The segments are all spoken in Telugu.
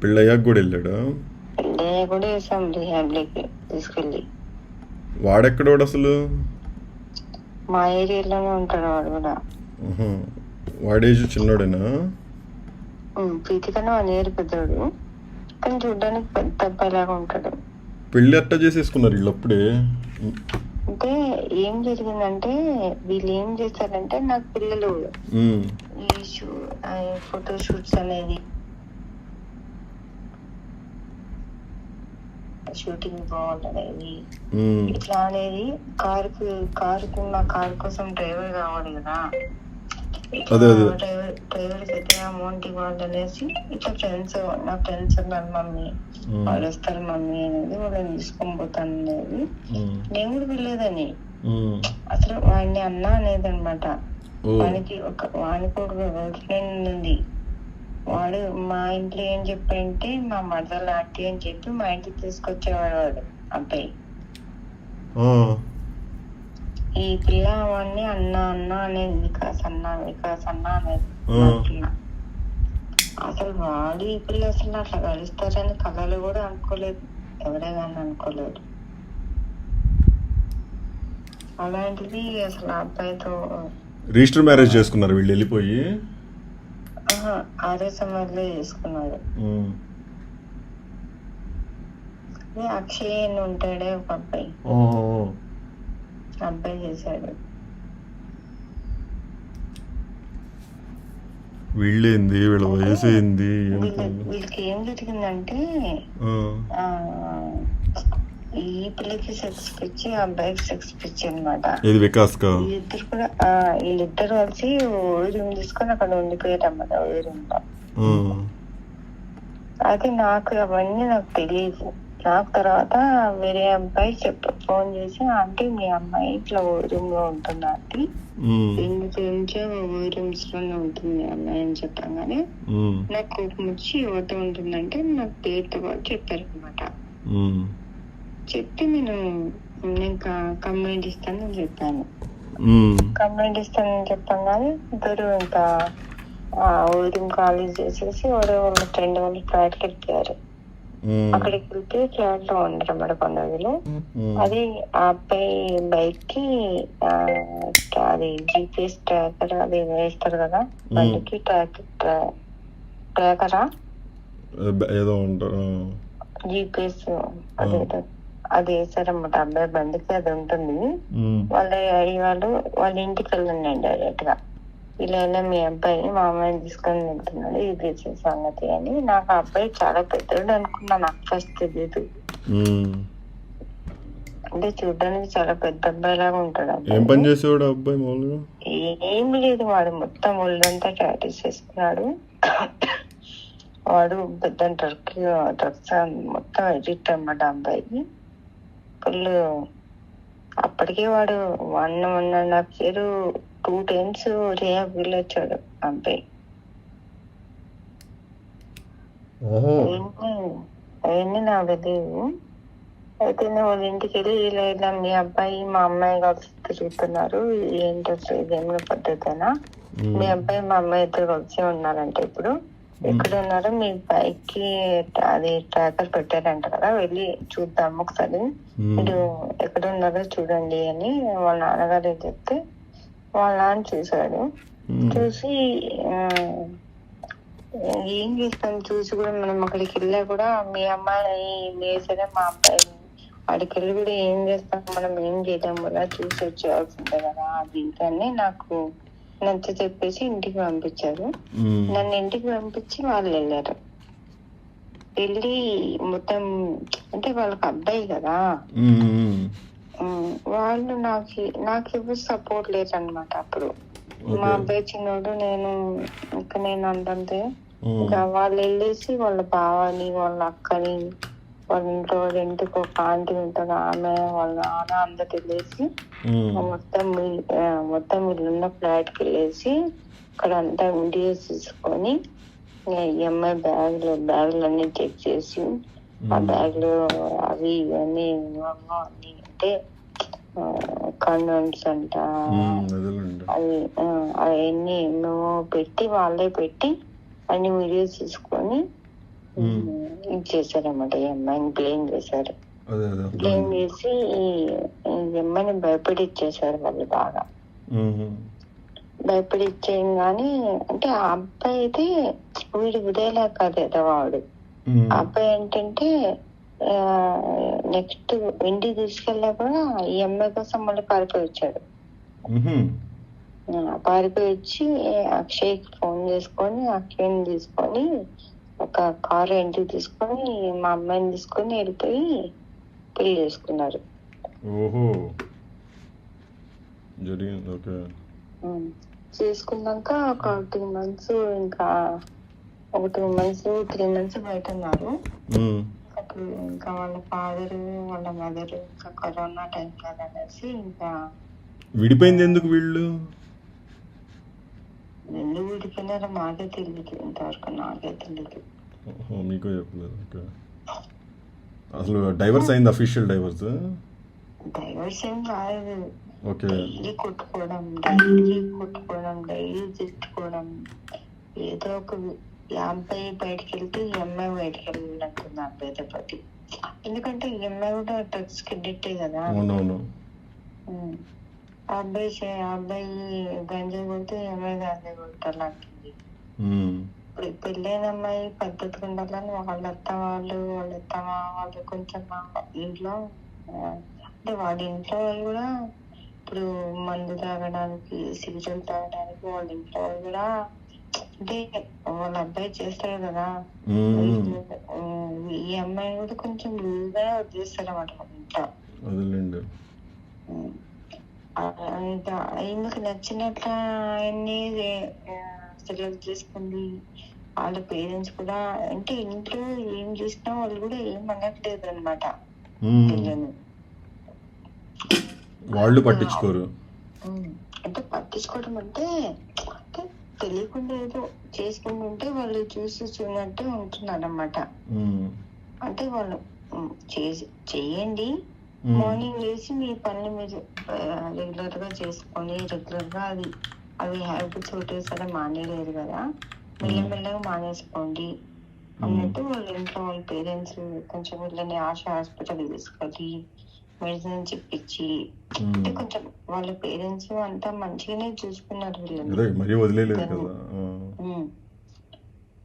పెళ్ళయ్యాక కూడా వెళ్ళాడా? పెళ్ళయ్యాక కూడా వేసాం రీహాబ్లోకి తీసుకెళ్ళి. వాడెక్కడోడు అసలు? మా ఏరియాలోనే ఉంటాడు వాడు కూడా. ఆహా. వాడేజ్ చిన్నోడేనా? ప్రీతి కన్నా 1 year పెద్దోడు, కానీ చూడ్డానికి పెద్ద అబ్బాయిలాగా ఉంటాడు. పెళ్ళి ఎట్టా చేసేసుకున్నారు వీళ్ళు అప్పుడే? అంటే ఏం జరిగిందంటే వీళ్ళు ఏం చేస్తారంటే, నాకు పిల్లలు ఈ ఫోటో షూట్స్ అనేది, షూటింగ్ బాగుంటది ఇట్లా అనేది, కారుకు నా కారు కోసం డ్రైవర్ కావాలి కదా, డ్రైవర్ పెద్ద అమౌంట్ ఇవ్వాలి అనేసి ఇట్లా ఫ్రెండ్స్, నా ఫ్రెండ్స్ ఉన్నారు మమ్మీ, వాళ్ళు వస్తారు మమ్మీ అనేది, వాళ్ళని తీసుకొని పోతాను అనేది. నేను కూడా వెళ్ళేదని, అసలు వాడిని అన్న అనేది అనమాట. వానికి ఒక గర్ల్ ఫ్రెండ్ ఉంది. వాడు మా ఇంట్లో ఏం చెప్పంటే, మా మదర్ లాంటి అని చెప్పి మా ఇంటికి తీసుకొచ్చేవాడు వాడు అబ్బాయి. ఈ పిల్ల వాడిని అన్న అన్న అనేది, వికాస్ అన్న అనేది పిల్ల. అసలు వాడు ఈ పిల్ల అసలు అట్లా కలుస్తారని కళలు కూడా అనుకోలేదు, ఎవరే కానీ అనుకోలేదు. అలాంటిది అసలు ఆ అబ్బాయితో రిజిస్టర్ మ్యారేజ్ చేసుకున్నారు వీళ్ళు వెళ్ళిపోయి? ఆర్య సమాధిలో చేసుకున్నారు. అక్షయ్ అని ఉంటాడే ఒక అబ్బాయి, అబ్బాయి చేశాడు. వీళ్ళేంది, వీళ్ళ వయసు ఏంది? వీళ్ళకి ఏం జరిగిందంటే, ఈ పిల్లకి సెక్స్ పిచ్చి, అబ్బాయికి సెక్స్ పిచ్చి అనమాట. వీళ్ళిద్దరు కలిసి రూమ్ తీసుకొని అక్కడ ఉండిపోయారు అన్నమాట, రూమ్ లో. అయితే నాకు అవన్నీ నాకు తెలియదు. నాకు తర్వాత వేరే అబ్బాయి ఫోన్ చేసి, ఆంటీ మీ అమ్మాయి ఇట్లా రూమ్ లో ఉంటుంది ఆంటీ, 2 నుంచో రూమ్స్ లోనే ఉంటుంది అమ్మాయి అని చెప్పగానే నాకు కోపం వచ్చి ఎవరితో ఉంటుందంటే నాకు పేరుతో పాటు చెప్పారు అనమాట. చెప్తే నేను కంప్లైంట్ ఇస్తానని చెప్పాను. కంప్లైంట్ ఇస్తానని చెప్పాను కానీ ఇద్దరు ఇంకా రూమ్ ఖాళీ చేసేసి వాళ్ళ ఫ్రెండ్ వాళ్ళు ఫ్లాట్కి వెళ్ళిపోయారు. అక్కడికి వెళ్తే ఫ్లాట్ లో ఉండరు అన్నమాట కొండలో. అది ఆ అబ్బాయి బైక్ కి అది GPS ట్రాకర్ అది వేస్తారు కదా బండికి, ట్రాకరా GPS అది వేసారన్నమాట అబ్బాయి బండికి. అది ఉంటుంది. వాళ్ళ ఇంటికి వెళ్ళండి డైరెక్ట్ గా, ఇలా మీ అబ్బాయి మా అమ్మాయిని తీసుకొని వెళ్తున్నాడు, ఇది చేసే సంగతి అని. నాకు ఆ అబ్బాయి చాలా పెద్దోడు అనుకున్నా, నాకు ఫస్ట్ తెలియదు. అంటే చూడడానికి చాలా పెద్ద అబ్బాయి లాగా ఉంటాడు. ఏం పని చేసేవాడు అబ్బాయి మామూలుగా? ఏం లేదు, వాడు మొత్తం ఒళ్ళంతా టాటూస్ చేసుకున్నాడు. వాడు పెద్ద డ్రగ్స్ మొత్తం ఎడిక్ట్ అన్నమాట అబ్బాయి ఫుల్. అప్పటికే వాడు 1.5 year 2 times రిహాబ్ వెళ్ళొచ్చాడు అబ్బాయి. అవన్నీ నాకు తెలియదు. అయితే వాళ్ళ ఇంటికి వెళ్ళి ఇలా మీ అబ్బాయి మా అమ్మాయి కలిసి తిరుగుతున్నారు, ఏంటో ఇదేమైనా పద్ధతేనా, మీ అబ్బాయి మా అమ్మాయి ఇద్దరు కలిసి ఉన్నారంటే ఇప్పుడు ఎక్కడ ఉన్నారో, మీ బైక్ కి అది ట్రాకర్ పెట్టారంట కదా, వెళ్ళి చూద్దాం ఒకసారి, మీరు ఎక్కడ ఉన్నారో చూడండి అని వాళ్ళ నాన్నగారు చెప్తే వాళ్ళ నాన్న చూశాడు. చూసి ఏం చేస్తాం, చూసి కూడా మనం అక్కడికి వెళ్ళా కూడా మీ అమ్మాయి వేసాడే మా అబ్బాయి, అక్కడికి వెళ్ళి కూడా ఏం చేస్తాం, మనం ఏం చేయడం వల్ల చూసి వచ్చేవాల్సిందే కదా అది అని నాకు నచ్చ చెప్పేసి ఇంటికి పంపించారు. నన్ను ఇంటికి పంపించి వాళ్ళు వెళ్ళారు. వెళ్ళి మొత్తం అంటే వాళ్ళకి అబ్బాయి కదా, వాళ్ళు నాకు ఎవరు సపోర్ట్ లేరు అనమాట. అప్పుడు మా అబ్బాయి చిన్నోడు, నేను అంతంతే. ఇంకా వాళ్ళు వెళ్ళేసి వాళ్ళ బావని వాళ్ళ అక్కని వాళ్ళ ఇంట్లో ఇంటికి ఒక ఆంటీ ఉంటుంది, ఆమె వాళ్ళ నాన్న అందరు వెళ్ళేసి మొత్తం వీళ్ళున్న ఫ్లాట్కి వెళ్ళేసి అక్కడ అంతా వీడియోస్ తీసుకొని ఈఎంఐ బ్యాగులన్నీ చెక్ చేసి ఆ బ్యాగ్లో అవి ఇవన్నీ అన్ని అంటే కండోమ్స్ అంట అవి అవన్నీ ఎన్నో పెట్టి వాళ్ళే పెట్టి అన్ని వీడియోస్ తీసుకొని ఇది చేశారన్నమాట. ఈ అమ్మాయిని బ్లేమ్ చేశారు. అదే అదే బ్లేమ్ అర్థమైంది. చేసి ఈ అమ్మాయిని భయపడిచ్చేసారు వాళ్ళు బాగా. భయపడిచ్చేయంగానే అంటే ఆ అబ్బాయి అయితే వీడు విడేలా కాదు ఎదవాడు. ఆ అబ్బాయి ఏంటంటే నెక్స్ట్ ఇంటికి తీసుకెళ్ళా కూడా ఈ అమ్మాయి కోసం మళ్ళీ పారిపోయి వచ్చాడు. పారిపోయి వచ్చి అక్షయ్కి ఫోన్ చేసుకొని అక్షయ్ని తీసుకొని ఒక కారు ఇంటికి తీసుకొని మా అమ్మాయిని తీసుకొని వెళ్ళిపోయి పెళ్లి చేసుకున్నారు. ఓహో జరిగింది. ఓకే. చేసుకున్నాక ఒక 2 months ఇంకా ఒక 2 months 3 months బయట ఉన్నారు. అప్పుడు ఇంకా వాళ్ళ ఫాదర్ వాళ్ళ మదర్ ఇంకా కరోనా టైం కదనేసి ఇంకా విడిపోయింది. ఎందుకు వీళ్ళు ఎందుకు విడిపోయినారో మాకే తెలియదు, ఇంతవరకు నాకే తెలియదు. మీకు చెప్పలేదు. ఓకే. అసలు డైవర్స్ అయింది, అఫీషియల్ డైవర్స్? డైవర్స్ ఏం కాదు. ఓకే. డైలీ కొట్టుకోవడం, డైలీ తిట్టుకోవడం, ఏదో ఒక ఈ అబ్బాయి బయటకు వెళ్తే ఈ అమ్మాయి బయటకు వెళ్ళినట్టుంది అబ్బాయితో పాటు. ఎందుకంటే ఈ అమ్మాయి కూడా డ్రగ్స్ కి అడిక్టే కదా. అవునవును. ఆ అబ్బాయి గంజాయి కొడితే ఈ అమ్మాయి గంజాయి కొట్టాలంటుంది. ఇప్పుడు పెళ్ళైన అమ్మాయి పద్ధతిగా ఉండాలని వాళ్ళ అత్త వాళ్ళు కొంచెం ఇంట్లో అంటే వాళ్ళ ఇంట్లో వాళ్ళు కూడా ఇప్పుడు మందు తాగడానికి, సిగరెట్ తాగడానికి వాళ్ళ ఇంట్లో వాళ్ళు కూడా అంటే వాళ్ళ అబ్బాయి చేస్తాడు కదా. ఈ అమ్మాయి కూడా కొంచెం లూజ్గా వదిలేస్తారు అన్నమాట వాళ్ళ ఇంట్లో. ఇంకా ఎందుకు నచ్చినట్లు ఆయన్ని సెలెక్ట్ చేసుకుంది. వాళ్ళ పేరెంట్స్ కూడా అంటే ఇంట్లో ఏం చేసినా వాళ్ళు కూడా ఏం అనట్లేదు అనమాట. వాళ్ళు పట్టించుకోరు. అంటే పట్టించుకోవడం అంటే తెలియకుండా ఏదో చేసుకుంటుంటే వాళ్ళు చూసి చూడనట్టు ఉంటున్నారు అన్నమాట. అంటే వాళ్ళు చెయ్యండి, మార్నింగ్ లేచి మీ పనులు మీరు రెగ్యులర్ గా చేసుకొని రెగ్యులర్ గా అవి హ్యాబిట్స్ ఒకటేసారి మానేయలేదు కదా, మెల్లమెల్లగా మానేసుకోండి అన్నట్టు వాళ్ళ ఇంట్లో వాళ్ళ పేరెంట్స్ కొంచెం వీళ్ళని హాస్పిటల్ తీసుకెళ్ళి మెడిసిన్ చెప్పించి అంటే కొంచెం వాళ్ళ పేరెంట్స్ అంతా మంచిగానే చూసుకున్నారు వీళ్ళని.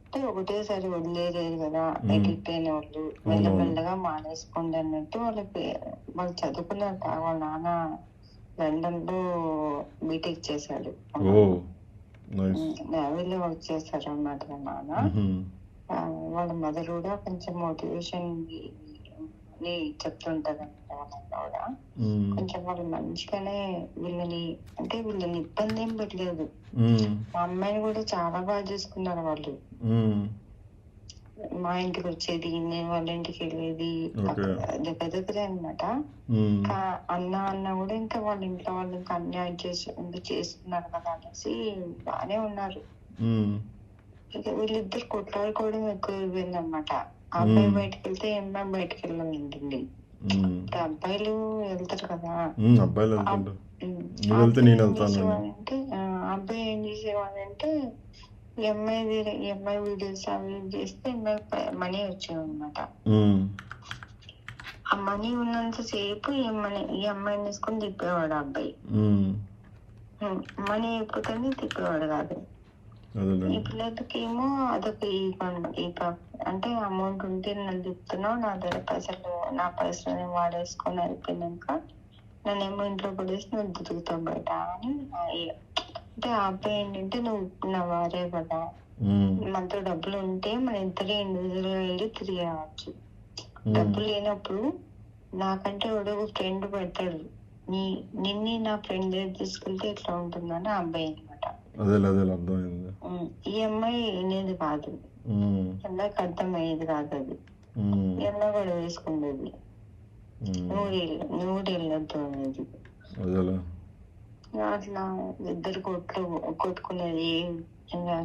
అంటే ఒకటేసారి వదిలేలేదు కదా అడిక్ట్ అయిన వాళ్ళు, మెల్లమెల్లగా మానేసుకోండి అన్నట్టు వాళ్ళు చదువుకున్నారు. వాళ్ళ నాన్న లండన్ లో బీటెక్ చేశాడు, నేవీలో వర్క్ చేశారు అన్నమాట నాన్న. వాళ్ళ మదర్ కూడా కొంచెం మోటివేషన్ అని చెప్తుంటారు కూడా. కొంచెం వాళ్ళు మంచిగానే వీళ్ళని ఇబ్బంది ఏం పెట్టలేదు. మా అమ్మాయిని కూడా చాలా బాగా చూసుకున్నారు వాళ్ళు. మా ఇంటికి వచ్చేది, నేను వాళ్ళ ఇంటికి వెళ్ళేది దగ్గరే అనమాట. అన్న కూడా ఇంకా వాళ్ళ ఇంట్లో వాళ్ళు ఇంకా అన్యాయం చేస్తున్నారు కదా అనేసి బానే ఉన్నారు. ఇక వీళ్ళిద్దరు కొట్లాడుకోవడం ఎక్కువ అయిపోయింది అనమాట. అబ్బాయి బయటకు వెళ్తే అమ్మాయి బయటకు వెళ్ళాలంటుంది. అబ్బాయిలు వెళ్తారు కదా, అబ్బాయి ఏం చేసేవాడంటే ఈ అమ్మాయి వీడియోస్ అవి చేస్తే మనీ వచ్చేవి అనమాట. ఆ మనీ ఉన్నంత సేపు ఈ అమ్మాయిని తీసుకొని తిప్పేవాడు అబ్బాయి. మనీ అయిపోతుంది తిప్పేవాడు కాదు. ఈ పిల్లలకేమో అదొక అంటే అమౌంట్ ఉంటే నన్ను తిప్పుతున్నావు, నా దగ్గర నా పైసలు వాడేసుకొని అయిపోయినాక నన్నేమో ఇంట్లో పడేసి నువ్వు తిరుగుతావు బయట అని. అంటే ఆ అబ్బాయి ఏంటంటే నువ్వు నా వారే కదా, మనతో డబ్బులు ఉంటే మన ఇద్దరే ఇండివిజువల్ గా వెళ్ళి తిరిగి రావచ్చు. డబ్బులు లేనప్పుడు నాకంటే ఎవడో ఒక ఫ్రెండ్ పెడతాడు, నిన్ని నా ఫ్రెండ్ దగ్గర తీసుకెళ్తే ఎట్లా ఉంటుందని ఆ అబ్బాయి అనమాట. ఈ అమ్మాయి వినేది కాదు, అమ్మాయికి అర్థమయ్యేది కాదు. అది ఈ అమ్మాయి కూడా వేసుకునేది, నువ్వు వెళ్ళొద్దు అనేది. అట్లా ఇద్దరు కొట్టుకునేది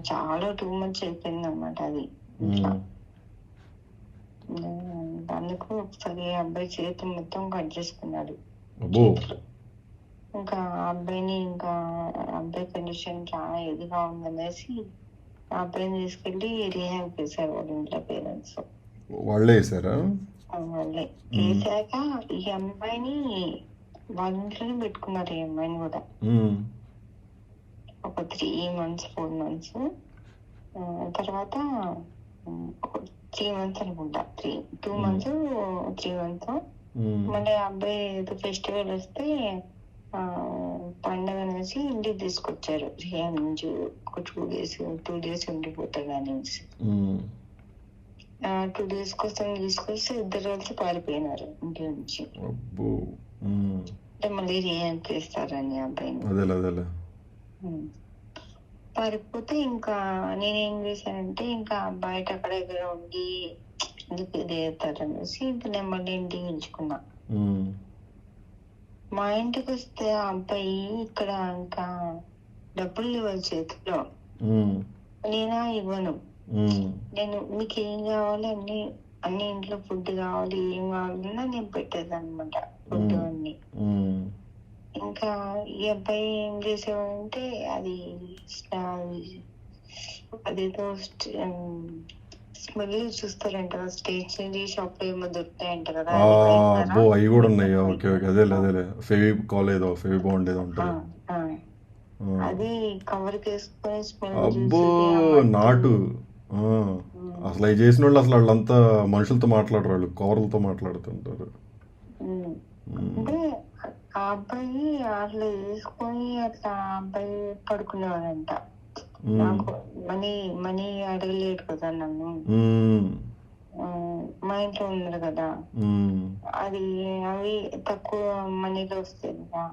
చాలా 2 months అయిపోయింది అనమాట. అది అందుకు ఒకసారి అబ్బాయి చేతి మొత్తం కట్ చేసుకున్నాడు. ఇంకా అబ్బాయి కండిషన్ చాలా ఇదిగా ఉందనేసి ఆ అబ్బాయిని తీసుకెళ్ళి రీహాబ్ చేశారు వాళ్ళ ఇంట్లో పేరెంట్స్. వాళ్ళే వేసారా? వాళ్ళే చేశాక ఈ అమ్మాయిని వాళ్ళ ఇంట్లోనే పెట్టుకున్నారు. ఈ అమ్మాయిని కూడా ఒక 3 months 4 months తర్వాత 3 months అనుకుంటా, 2 months 3 months మళ్ళీ ఆ అబ్బాయి ఏదో ఫెస్టివల్ వస్తే పండగ అనేసి ఇంటికి తీసుకొచ్చారు. రియాన్ నుంచి ఒక 2 days ఉండిపోతాడు అనేసి 2 days కోసం తీసుకొస్తే ఇద్దరు కలిసి పారిపోయినారు ఇంటి నుంచి. అంటే మళ్ళీ రియాన్ చేస్తారని అబ్బాయిని. పారిపోతే ఇంకా నేనేం చేశానంటే ఇంకా బయట అక్కడ దగ్గర ఉండి ఎందుకు ఇది అవుతారనేసి ఇంకా నేను మళ్ళీ ఇంటికి ఉంచుకున్నా. మా ఇంటికి వస్తే ఆ అబ్బాయి ఇక్కడ ఇంకా డబ్బులు ఇవ్వాలి చేతిలో, నేనా ఇవ్వను, నేను మీకు ఏం కావాలి అన్ని ఇంట్లో ఫుడ్ కావాలి, ఏం కావాలన్నా నేను పెట్టేది అనమాట ఫుడ్ అన్ని. ఇంకా ఈ అబ్బాయి ఏం చేసేవాడంటే అదేదో స్మెల్ చూస్తారంట, స్టేషనరీ షాప్ లో ఏమో దొరుకుతాయంట కదా. అవి కూడా ఉన్నాయి. ఓకే ఓకే, అదేలే ఫెవికాల్ ఏదో ఫెవిబాండ్ ఏదో ఉంటుంది. అది కవర్ వేసుకొని స్మెల్. అబ్బో నాటు. అసలు అవి చేసిన వాళ్ళు అసలు వాళ్ళంతా మనుషులతో మాట్లాడరు, వాళ్ళు కవర్లతో మాట్లాడుతుంటారు. అంటే ఆ అబ్బాయి అట్లా వేసుకొని అట్లా అబ్బాయి పడుకునేవాడంట. నాకు మనీ అడగలేడు కదా నన్ను, మా ఇంట్లో ఉన్నారు కదా, అవి తక్కువ మనీలో వస్తాయి కదా,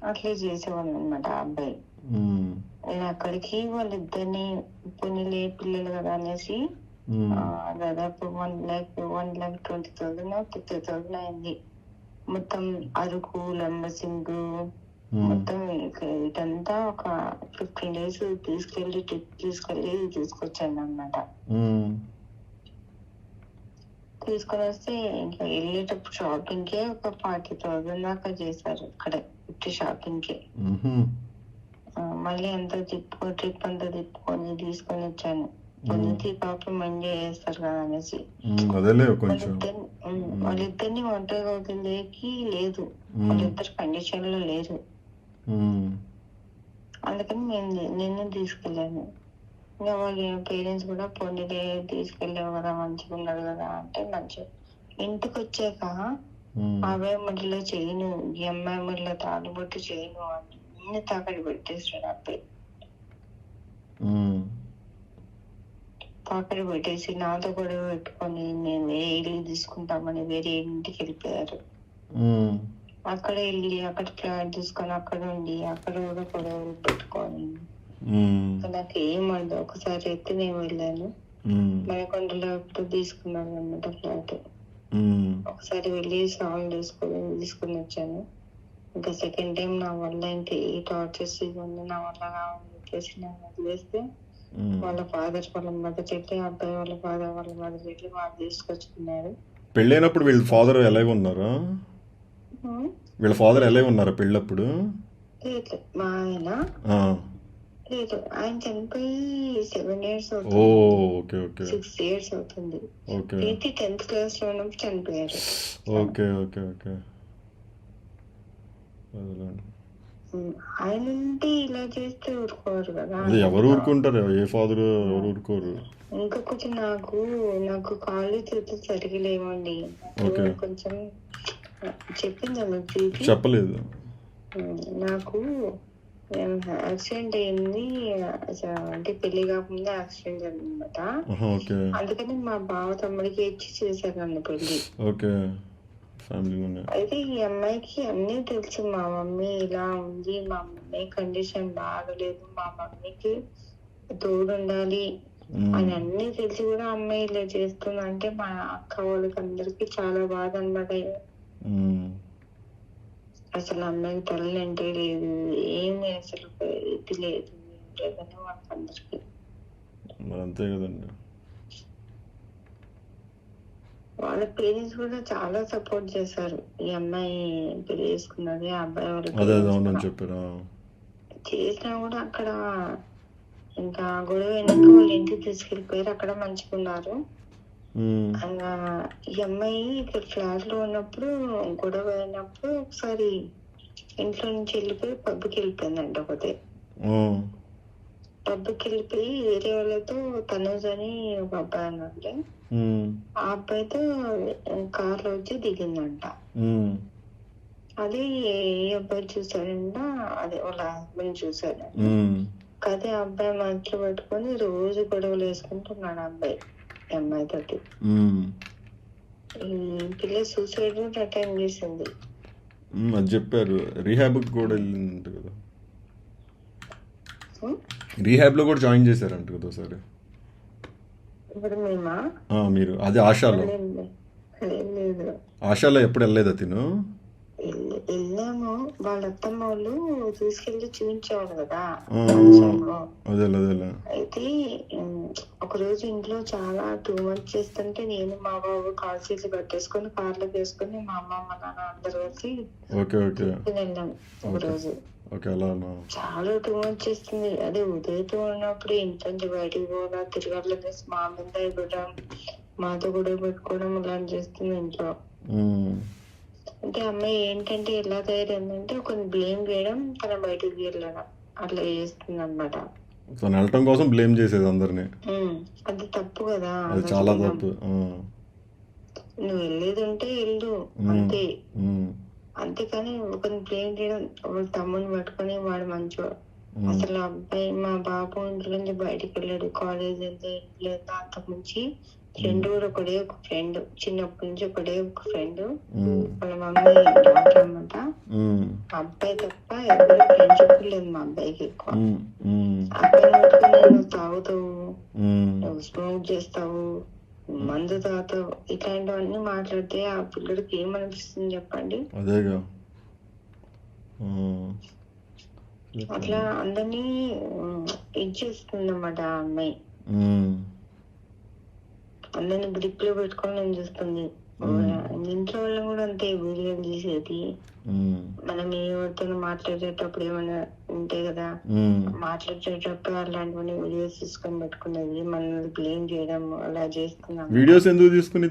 అట్లే చేసేవాళ్ళు అనమాట ఆ అబ్బాయి. నేను అక్కడికి వాళ్ళిద్దరిని పొన్నిలే పిల్లలు కదా అనేసి దాదాపు 1,20,000 50,000 అయింది. మొత్తం అరకు, లంబసింగ్ మొత్తం ఇదంతా ఒక 15 days ట్రిప్ తీసుకొచ్చాను అన్నమాట. తీసుకొని వస్తే ఇంకా వెళ్ళేటప్పుడు షాపింగ్ కే ఒక 40,000 దాకా చేశారు ఇక్కడ ఉట్టి షాపింగ్ కే. మళ్ళీ అంతా ట్రిప్ అంతా తిప్పుకొని తీసుకొని వచ్చాను. పాపం ఎంజాయ్ చేస్తారు కదా అనేసి వాళ్ళిద్దరిని ఒంటరిగా వదిలేకి లేదు, వాళ్ళిద్దరు కండిషన్ లో లేరు. అందుకని నేను తీసుకెళ్ళాను. ఇంకా వాళ్ళ పేరెంట్స్ కూడా పొందిలే తీసుకెళ్ళావు కదా, మంచిగా ఉన్నారు కదా అంటే మంచిగా. ఇంటికి వచ్చాక అబ్బాయి మడిలో చేయను, ఈ అమ్మాయి మడిలో తాడుబొట్టు చేయను అన్ని తాకడి పెట్టేసాడు అబ్బాయి. తాకడి పెట్టేసి నాతో గొడవ పెట్టుకొని నేను వేరే ఇల్లు తీసుకుంటామని వేరే ఇంటికి వెళ్ళిపోయారు. అక్కడ వెళ్ళి అక్కడ ఫ్లాట్ తీసుకొని అక్కడ ఉండి అక్కడ కూడా గొడవలు పెట్టుకొని నాకు ఏమడదు. ఒకసారి అయితే నేను వెళ్ళాను, మరకొండలో తీసుకున్నాను అన్నమాట ఫ్లాట్. ఒకసారి వెళ్ళి సాల్వ్ తీసుకొని వచ్చాను. ఇంకా సెకండ్ టైం నా వల్ల ఇంకా ఏ టార్చర్స్ ఇవ్వండి నా వల్ల కావాలని చెప్పేసి నేను వదిలేస్తే వాళ్ళ ఫాదర్ వాళ్ళ మదర్ చెట్టు, అబ్బాయి వాళ్ళ ఫాదర్ వాళ్ళ మదర్ చెట్లు వాళ్ళు తీసుకొచ్చుకున్నారు. పెళ్ళైనప్పుడు వీళ్ళ ఫాదర్ ఎలాగ ఉన్నారా? వీళ్ళ ఫాదర్ ఎలాగ ఉన్నారా పెళ్ళప్పుడు? లేదు, మా ఆయన లేదు, ఆయన చనిపోయి 7 years అవుతుంది. 6 years అవుతుంది. 10th class లో ఉన్నప్పుడు చనిపోయారు. Okay okay okay. ఆయన ఇలా చేస్తే ఊరుకోరు కదా. ఎవరు ఊరుకుంటారు? ఏ ఫాదర్ ఎవరు ఊరుకోరు. ఇంకొకటి నాకు కాళ్ళు చేతులు సరిగా లేవండి. కొంచెం చెప్పిందా మీకు? చెప్పలేదు. నాకు యాక్సిడెంట్ అయింది, అంటే పెళ్లి కాకముందే యాక్సిడెంట్ అయిందన్నమాట. అందుకని మా బావ తమ్ముడికి ఇచ్చి చేశారు నన్ను పెళ్లి. అయితే ఈ అమ్మాయికి అన్ని తెలుసు, మా మమ్మీ ఇలా ఉంది, మా మమ్మీ కండిషన్ బాగలేదు, మా మమ్మీకి తోడు ఉండాలి అని అన్ని తెలిసి కూడా అమ్మాయి ఇలా చేస్తుంది అంటే మా అక్క వాళ్ళకి అందరికి చాలా బాధ అన్నమాట. అసలు అమ్మాయికి తల్లి అంటే లేదు, ఏమి అసలు ఇది లేదు, లేదని వాళ్ళకి అందరికి. అంతే కదండి. వాళ్ళ పేరెంట్స్ కూడా చాలా సపోర్ట్ చేశారు. ఈ అమ్మాయి పెళ్లి చేసుకున్నది, ఆ అబ్బాయి వాళ్ళు చెప్పారు. చేసినా కూడా అక్కడ ఇంకా గొడవ అయినాక వాళ్ళ ఇంటికి తీసుకెళ్ళిపోయారు. అక్కడ మంచిగా ఉన్నారు. ఇంకా ఈ అమ్మాయి ఇక్కడ ఫ్లాట్ లో ఉన్నప్పుడు గొడవ అయినప్పుడు ఒకసారి ఇంట్లో నుంచి వెళ్ళిపోయి పబ్కి వెళ్ళిపోయిందంట. ఒకటే పబ్కి వెళ్ళిపోయి వేరే వాళ్ళతో తనూజ్ అని ఒక అబ్బాయి అన్నట్టు ఆ అబ్బాయితో కార్ లో వచ్చి దిగిందంట. అదే ఏ అబ్బాయి చూసాడంట, అదే వాళ్ళ హస్బెండ్ చూసాడు. అదే అబ్బాయి మనసులో పెట్టుకొని రోజు గొడవలు వేసుకుంటున్నాడు అబ్బాయి అమ్మాయి తోటి. ఈ పిల్ల సూసైడ్ అటెంప్ట్ చేసింది. అది చెప్పారు. రీహాబ్ కూడా వెళ్ళిందంట కదా, రీహాబ్ లో కూడా జాయిన్ చేశారంట కదా ఒకసారి. ఇప్పుడు మేమా మీరు అదే ఆశాలో లేదు, ఆశాలో ఎప్పుడు వెళ్ళలేదా తిను? వెళ్ళాము. వాళ్ళ అత్తమ్మ వాళ్ళు తీసుకెళ్లి చూపించేవాళ్ళు కదా. అయితే ఒక రోజు ఇంట్లో చాలా టూ మంత్స్ చేస్తుంటే నేను మా బాబు కాల్ సీట్లు కట్టేసుకొని కార్లో వేసుకొని మా అమ్మ మా నాన్న అందరు కలిసి వెళ్ళాం. ఒక రోజు చాలా టూ మంత్స్ చేస్తుంది. అదే ఉదయతో ఉన్నప్పుడు ఇంటి బయటకు పోవడం, తిరగట్ల మా మీద ఇవ్వడం, మాతో గొడవ పెట్టుకోవడం ఇలాంటి చేస్తుంది ఇంట్లో. అంటే అమ్మాయి ఏంటంటే ఎలా తయారైందంటే ఒకరిని బ్లేమ్ చేయడం, తన బయటకు వెళ్ళడం అట్లా చేస్తుంది అనమాట. తను వెళ్ళటం కోసం బ్లేమ్ చేసేది అందరినీ. అది తప్పు కదా, అది చాలా తప్పు. నువ్వు వెళ్ళేది ఉంటే వెళ్ళు అంతే, అంతేకాని ఒకరిని బ్లేమ్ చేయడం. వాళ్ళ తమ్ముని పట్టుకొని వాడు మంచివాడు. అసలు అబ్బాయి మా బాబు ఇంట్లో నుంచి బయటకు వెళ్ళాడు, కాలేజ్ వెళ్తే ఇంట్లో అంతకుమించి ఫ్రెండ్ కూడా ఒకడే ఒక ఫ్రెండ్, చిన్నప్పటి నుంచి ఒకడే ఒక ఫ్రెండ్. వాళ్ళ మమ్మీ డాక్టర్ అన్నమాట. అబ్బాయి తప్ప ఎవరు ఫ్రెండ్షిప్ లేదు మా అబ్బాయికి ఎక్కువ. అబ్బాయి పట్టుకుని నువ్వు తాగుతావు, నువ్వు స్మోక్ చేస్తావు, మందు తాగుతావు, ఇట్లాంటివన్నీ మాట్లాడితే ఆ పిల్లడికి ఏమనిపిస్తుంది చెప్పండి? అదేగా అట్లా అందరినీ ఇచ్చేస్తుంది అన్నమాట ఆ అమ్మాయి. అందరిని గ్రిప్ లో పెట్టుకొని నేను చూస్తుంది. ఇంట్లో వాళ్ళని కూడా అంతే వీడియోలు తీసేది. మనం ఎవరితో మాట్లాడేటప్పుడు ఏమైనా ఉంటాయి కదా, మాట్లాడేటప్పుడు అలాంటివన్నీ వీడియోస్ తీసుకొని పెట్టుకునేది, మనల్ని బ్లేమ్ చేయడం అలా చేస్తున్నాం. వీడియోస్ ఎందుకు తీసుకుని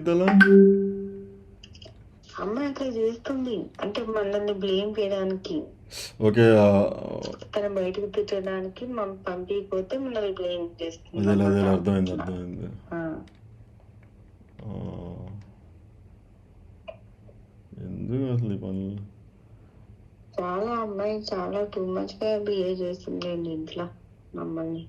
అమ్మాయి అట్లా చేస్తుంది అంటే మనల్ని బ్లేమ్ చేయడానికి. ఓకే, తన బయటకు తిట్టడానికి మనం పంపించకపోతే మనల్ని బ్లేమ్ చేస్తుంది. అర్థమైంది. ఎందుకు అసలు ఈ పనులు? చాలా అమ్మాయి చాలా టూ మచ్ గా బిహేవ్ చేస్తుంది ఇంట్లో మమ్మల్ని.